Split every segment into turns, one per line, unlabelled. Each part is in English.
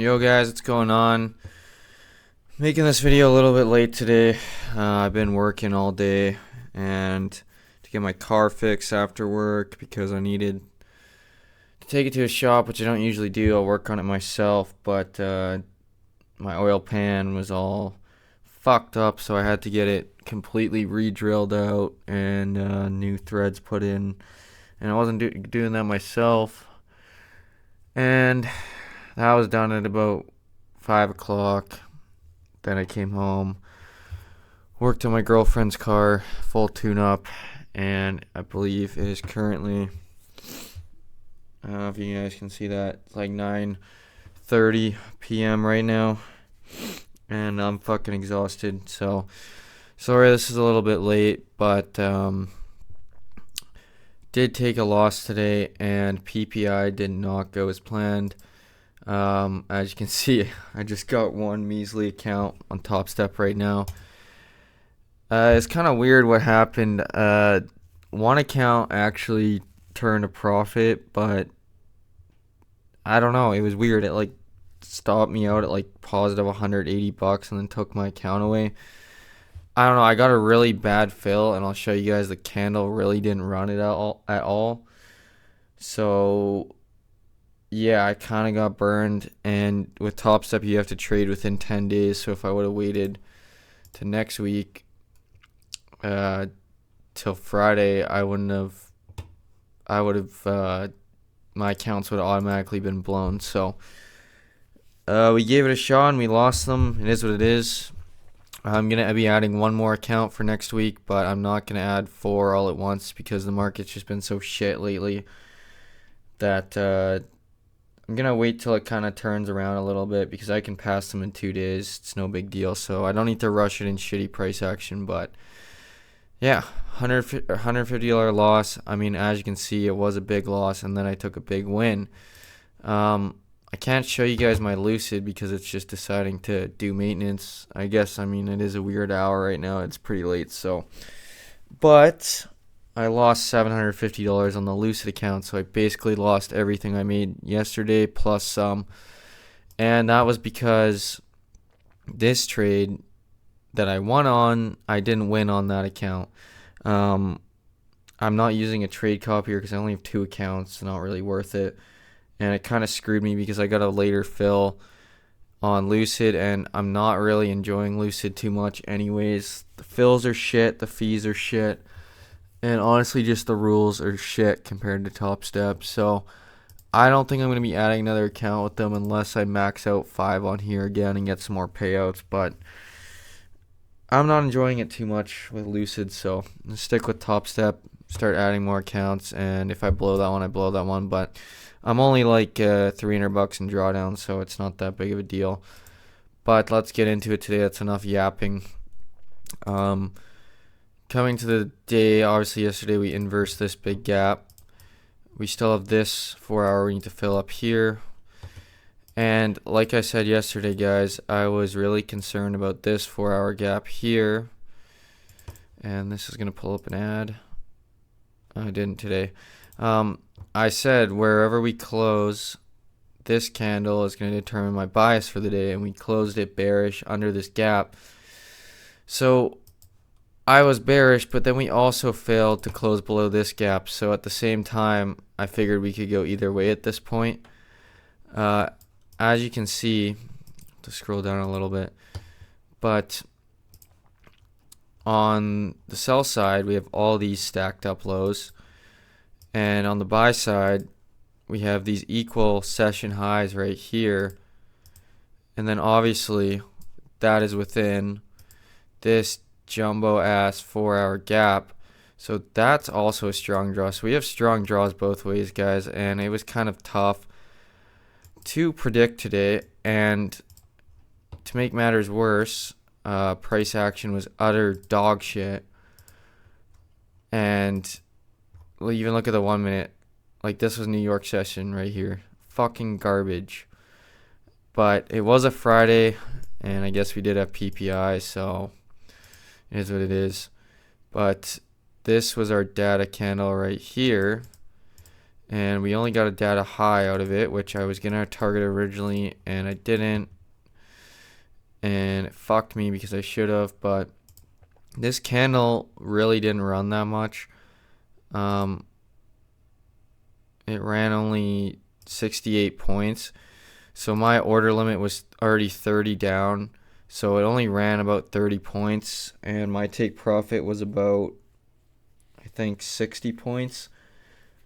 Yo guys, what's going on? Making this video a little bit late today. I've been working all day and to get my car fixed after work because I needed to take it to a shop, which I don't usually do. I'll work on it myself, but my oil pan was all fucked up, so I had to get it completely re-drilled out and new threads put in. And I wasn't doing that myself. And that was done at about 5 o'clock. Then I came home, worked on my girlfriend's car, full tune-up, and I believe it is currently, I don't know if you guys can see that, it's like 9:30 p.m. right now, and I'm fucking exhausted, so sorry this is a little bit late, but did take a loss today, and PPI did not go as planned. As you can see, I just got one measly account on Top Step right now. It's kind of weird what happened. One account actually turned a profit, but I don't know. It was weird. It like stopped me out at like positive $180 and then took my account away. I don't know. I got a really bad fill, and I'll show you guys the candle really didn't run it at all. So yeah, I kind of got burned, and with Top Step, you have to trade within 10 days. So if I would have waited to next week, till Friday, I would have, my accounts would have automatically been blown. So we gave it a shot, and we lost them. It is what it is. I'm going to be adding one more account for next week, but I'm not going to add 4 all at once because the market's just been so shit lately that I'm going to wait till it kind of turns around a little bit because I can pass them in 2 days. It's no big deal. So I don't need to rush it in shitty price action. But yeah, $150 loss. I mean, as you can see, it was a big loss, and then I took a big win. I can't show you guys my Lucid because it's just deciding to do maintenance. I guess, I mean, it is a weird hour right now. It's pretty late. So, but I lost $750 on the Lucid account, so I basically lost everything I made yesterday plus some. And that was because this trade that I won on, I didn't win on that account. I'm not using a trade copier because I only have 2 accounts. It's not really worth it. And it kind of screwed me because I got a later fill on Lucid, and I'm not really enjoying Lucid too much anyways. The fills are shit, the fees are shit. And honestly, just the rules are shit compared to Top Step. So I don't think I'm going to be adding another account with them unless I max out 5 on here again and get some more payouts. But I'm not enjoying it too much with Lucid. So I'm going to stick with Top Step, start adding more accounts. And if I blow that one, I blow that one. But I'm only like $300 in drawdown, so it's not that big of a deal. But let's get into it today. That's enough yapping. Coming to the day, obviously yesterday we inversed this big gap. We still have this 4-hour we need to fill up here. And like I said yesterday, guys, I was really concerned about this 4-hour gap here. And this is going to pull up an ad. I didn't today. I said wherever we close, this candle is going to determine my bias for the day. And we closed it bearish under this gap. So I was bearish, but then we also failed to close below this gap. So at the same time, I figured we could go either way at this point. As you can see, to scroll down a little bit, but on the sell side, we have all these stacked up lows. And on the buy side, we have these equal session highs right here. And then obviously, that is within this jumbo ass 4-hour gap. So that's also a strong draw. So we have strong draws both ways, guys, and it was kind of tough to predict today. And to make matters worse, price action was utter dog shit. And even look at the 1 minute, like this was New York session right here, fucking garbage. But it was a Friday, and I guess we did have PPI, so it is what it is. But this was our data candle right here, and we only got a data high out of it, which I was gonna target originally, and I didn't, and it fucked me because I should have. But this candle really didn't run that much. It ran only 68 points, so my order limit was already 30 down, so it only ran about 30 points, and my take profit was about, I think, 60 points.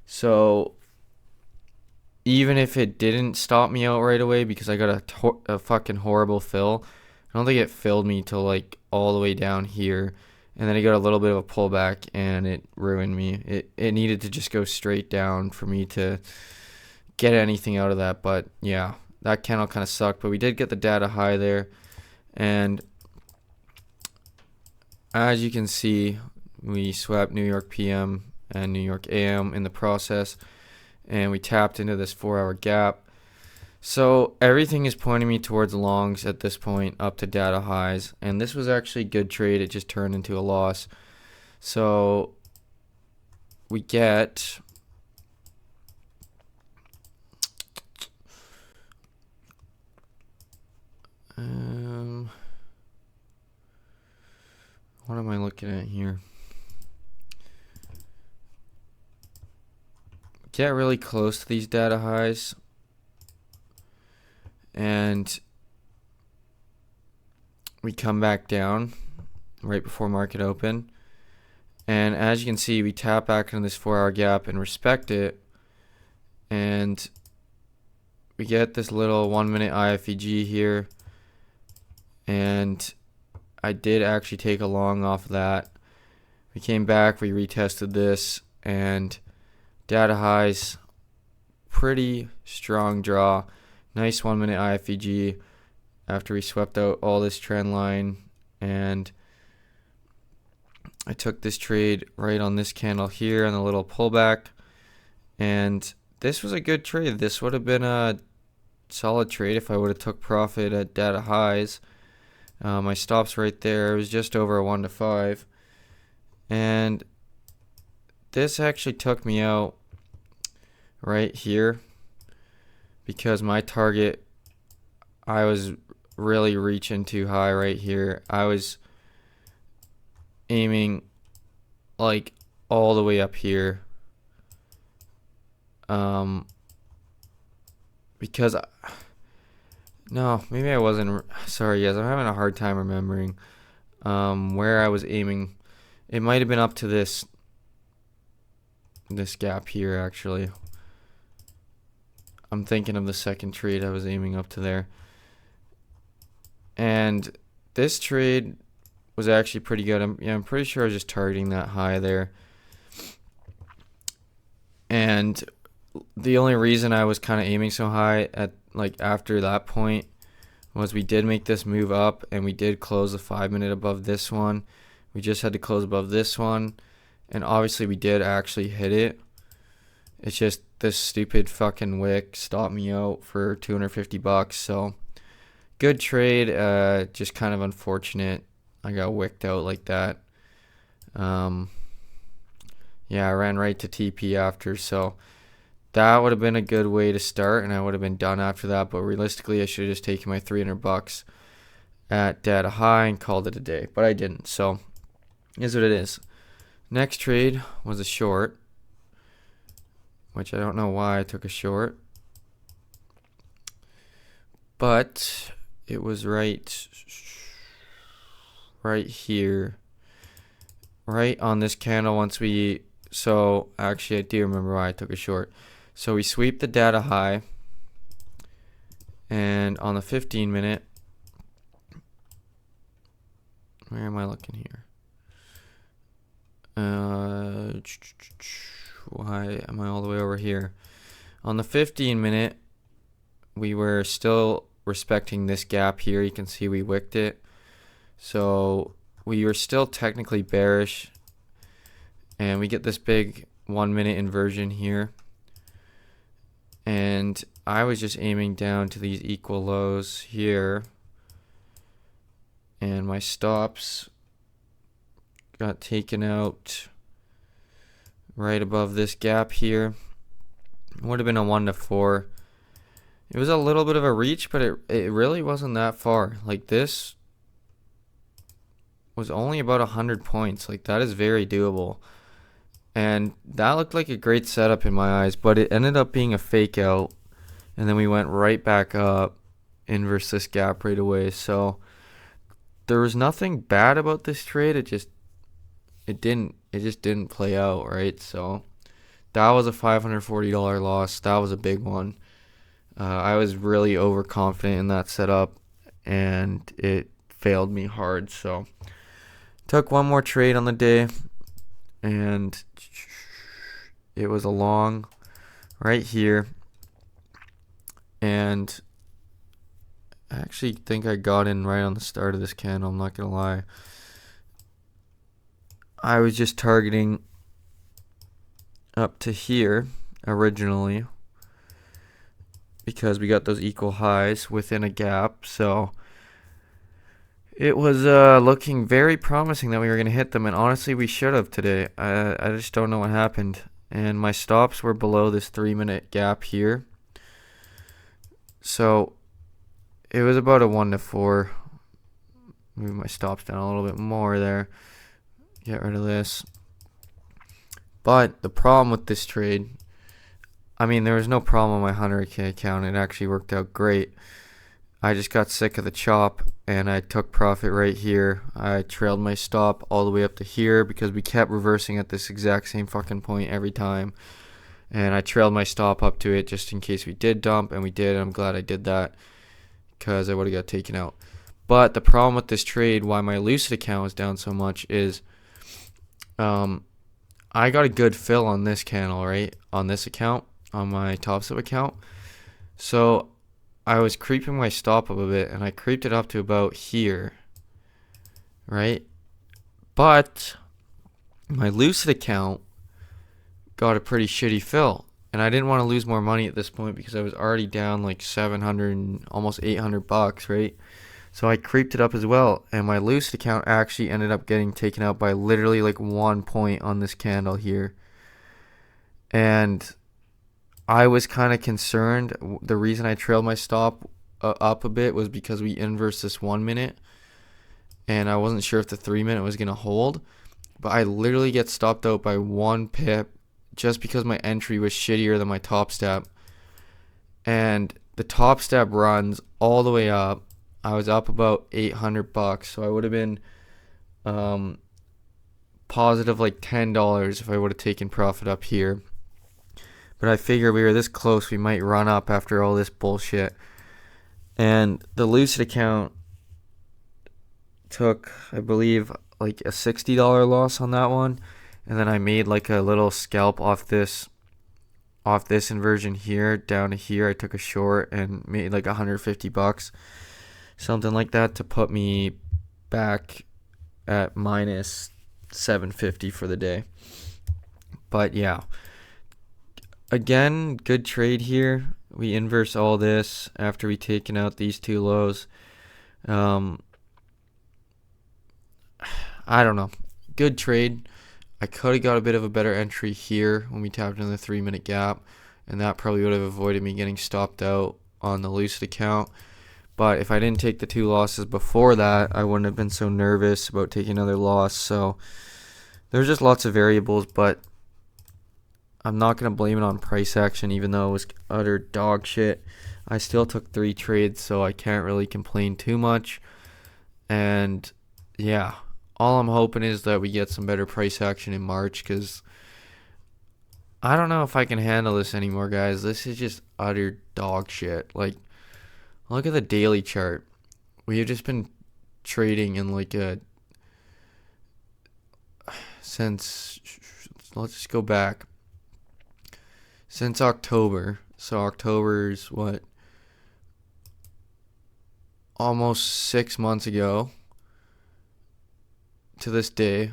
So even if it didn't stop me out right away because I got a fucking horrible fill, I don't think it filled me till like all the way down here, and then it got a little bit of a pullback and it ruined me. It needed to just go straight down for me to get anything out of that. But yeah, that candle kind of sucked, but we did get the data high there, and as you can see, we swept New York PM and New York AM in the process, and we tapped into this 4-hour gap. So everything is pointing me towards longs at this point up to data highs, and this was actually a good trade. It just turned into a loss. So we get what am I looking at here? Get really close to these data highs, and we come back down right before market open, and as you can see, we tap back into this 4-hour gap and respect it, and we get this little 1-minute IFEG here, and I did actually take a long off of that. We came back, we retested this, and data highs, pretty strong draw. Nice 1-minute IFEG after we swept out all this trend line, and I took this trade right on this candle here on the little pullback, and this was a good trade. This would have been a solid trade if I would have took profit at data highs. My stops right there. It was just over a 1 to 5, and this actually took me out right here because my target, I was really reaching too high right here. I was aiming like all the way up here, because no, maybe I wasn't. Sorry guys, I'm having a hard time remembering where I was aiming. It might have been up to this gap here actually. I'm thinking of the second trade. I was aiming up to there, and this trade was actually pretty good. I'm pretty sure I was just targeting that high there, and the only reason I was kind of aiming so high at like after that point was we did make this move up, and we did close the 5-minute above this one. We just had to close above this one, and obviously we did actually hit it. It's just this stupid fucking wick stopped me out for 250 bucks. So good trade, just kind of unfortunate I got wicked out like that. Yeah, I ran right to TP after, so that would have been a good way to start, and I would have been done after that. But realistically, I should have just taken my 300 bucks at data high and called it a day, but I didn't. So is what it is. Next trade was a short, which I don't know why I took a short, but it was right here, right on this candle. So actually I do remember why I took a short. So we sweep the data high, and on the 15-minute, where am I looking here? Why am I all the way over here? On the 15-minute, we were still respecting this gap here. You can see we wicked it. So we were still technically bearish, and we get this big 1-minute inversion here. And I was just aiming down to these equal lows here, and my stops got taken out right above this gap here, It would have been a 1 to 4. It was a little bit of a reach, but it really wasn't that far. Like, this was only about 100 points. Like, that is very doable. And that looked like a great setup in my eyes, but it ended up being a fake out. And then we went right back up, inverse this gap right away. So there was nothing bad about this trade. It just didn't play out, right? So that was a $540 loss. That was a big one. I was really overconfident in that setup, and it failed me hard. So took one more trade on the day, and it was a long right here. And I actually think I got in right on the start of this candle. I'm not going to lie. I was just targeting up to here originally, because we got those equal highs within a gap. So it was looking very promising that we were going to hit them, and honestly we should have today. I just don't know what happened. And my stops were below this 3-minute gap here. So it was about a 1 to 4. Move my stops down a little bit more there. Get rid of this. But the problem with this trade, I mean, there was no problem on my 100K account. It actually worked out great. I just got sick of the chop, and I took profit right here. I trailed my stop all the way up to here because we kept reversing at this exact same fucking point every time. And I trailed my stop up to it just in case we did dump, and we did. And I'm glad I did that because I would have got taken out. But the problem with this trade, why my Lucid account was down so much, is I got a good fill on this candle, right? On this account, on my TopStep account. So I was creeping my stop up a bit, and I creeped it up to about here, right? But my Lucid account got a pretty shitty fill, and I didn't want to lose more money at this point because I was already down like 700 and almost 800 bucks, right? So I creeped it up as well, and my Lucid account actually ended up getting taken out by literally like 1 point on this candle here. And I was kind of concerned. The reason I trailed my stop up a bit was because we inversed this 1 minute, and I wasn't sure if the 3 minute was going to hold. But I literally get stopped out by 1 pip just because my entry was shittier than my top step. And the top step runs all the way up. I was up about 800 bucks, so I would have been positive like $10 if I would have taken profit up here. But I figured we were this close, we might run up after all this bullshit. And the Lucid account took, I believe, like a $60 loss on that one. And then I made like a little scalp off this inversion here down to here. I took a short and made like 150 bucks. Something like that to put me back at minus 750 for the day. But yeah, again, good trade here. We inverse all this after we taken out these two lows. I don't know. Good trade. I could have got a bit of a better entry here when we tapped in the 3 minute gap, and that probably would have avoided me getting stopped out on the Lucid account. But if I didn't take the 2 losses before that, I wouldn't have been so nervous about taking another loss. So there's just lots of variables, but I'm not going to blame it on price action, even though it was utter dog shit. I still took 3 trades, so I can't really complain too much. And yeah, all I'm hoping is that we get some better price action in March, because I don't know if I can handle this anymore, guys. This is just utter dog shit. Like, look at the daily chart. We have just been trading in like since, let's just go back. Since October. So October's what? Almost 6 months ago to this day.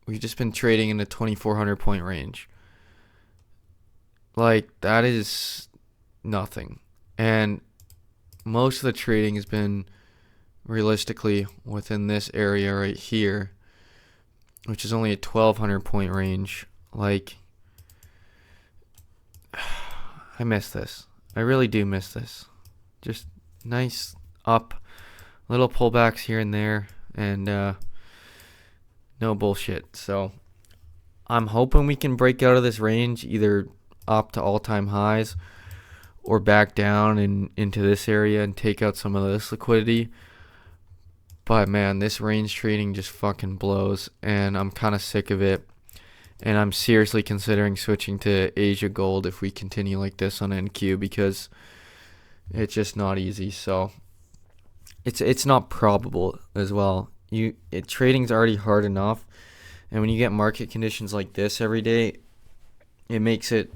We've just been trading in the 2,400 point range. Like, that is nothing. And most of the trading has been realistically within this area right here, which is only a 1,200 point range. Like, I miss this. I really do miss this. Just nice up, little pullbacks here and there, and no bullshit. So I'm hoping we can break out of this range, either up to all-time highs or back down and into this area and take out some of this liquidity. But man, this range trading just fucking blows, and I'm kind of sick of it. And I'm seriously considering switching to Asia Gold if we continue like this on NQ, because it's just not easy. So it's not probable as well. Trading's already hard enough, and when you get market conditions like this every day, it makes it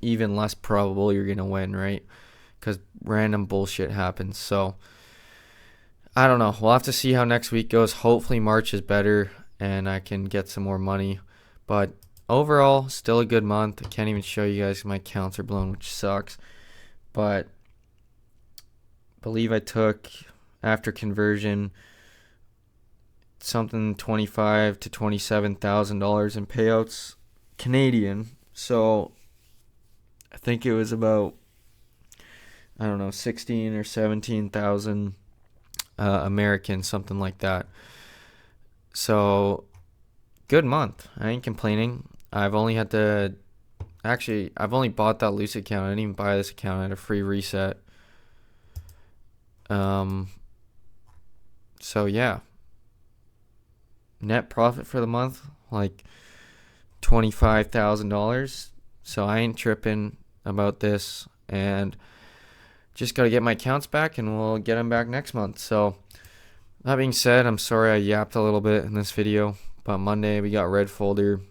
even less probable you're gonna win, right? Because random bullshit happens. So I don't know. We'll have to see how next week goes. Hopefully March is better and I can get some more money. But overall, still a good month. I can't even show you guys, my accounts are blown, which sucks. But I believe I took, after conversion, something $25,000 to $27,000 in payouts Canadian. So I think it was about, I don't know, 16 or 17,000 American, something like that. So good month. I ain't complaining. I've only bought that loose account. I didn't even buy this account. I had a free reset. So yeah, net profit for the month, like $25,000. So I ain't tripping about this, and just got to get my accounts back, and we'll get them back next month. So that being said, I'm sorry I yapped a little bit in this video, but Monday we got red folder,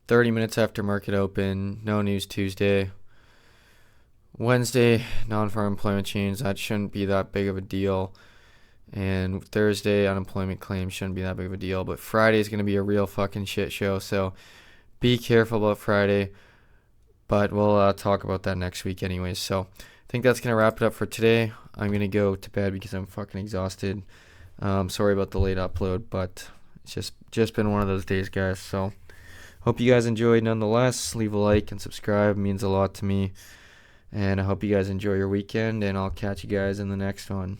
30 minutes after market open, no news Tuesday. Wednesday, non-farm employment change, that shouldn't be that big of a deal. And Thursday, unemployment claims shouldn't be that big of a deal. But Friday is going to be a real fucking shit show, so be careful about Friday. But we'll talk about that next week anyways. So I think that's going to wrap it up for today. I'm going to go to bed because I'm fucking exhausted. Sorry about the late upload, but it's just been one of those days, guys. So hope you guys enjoyed nonetheless. Leave a like and subscribe. It means a lot to me. And I hope you guys enjoy your weekend, and I'll catch you guys in the next one.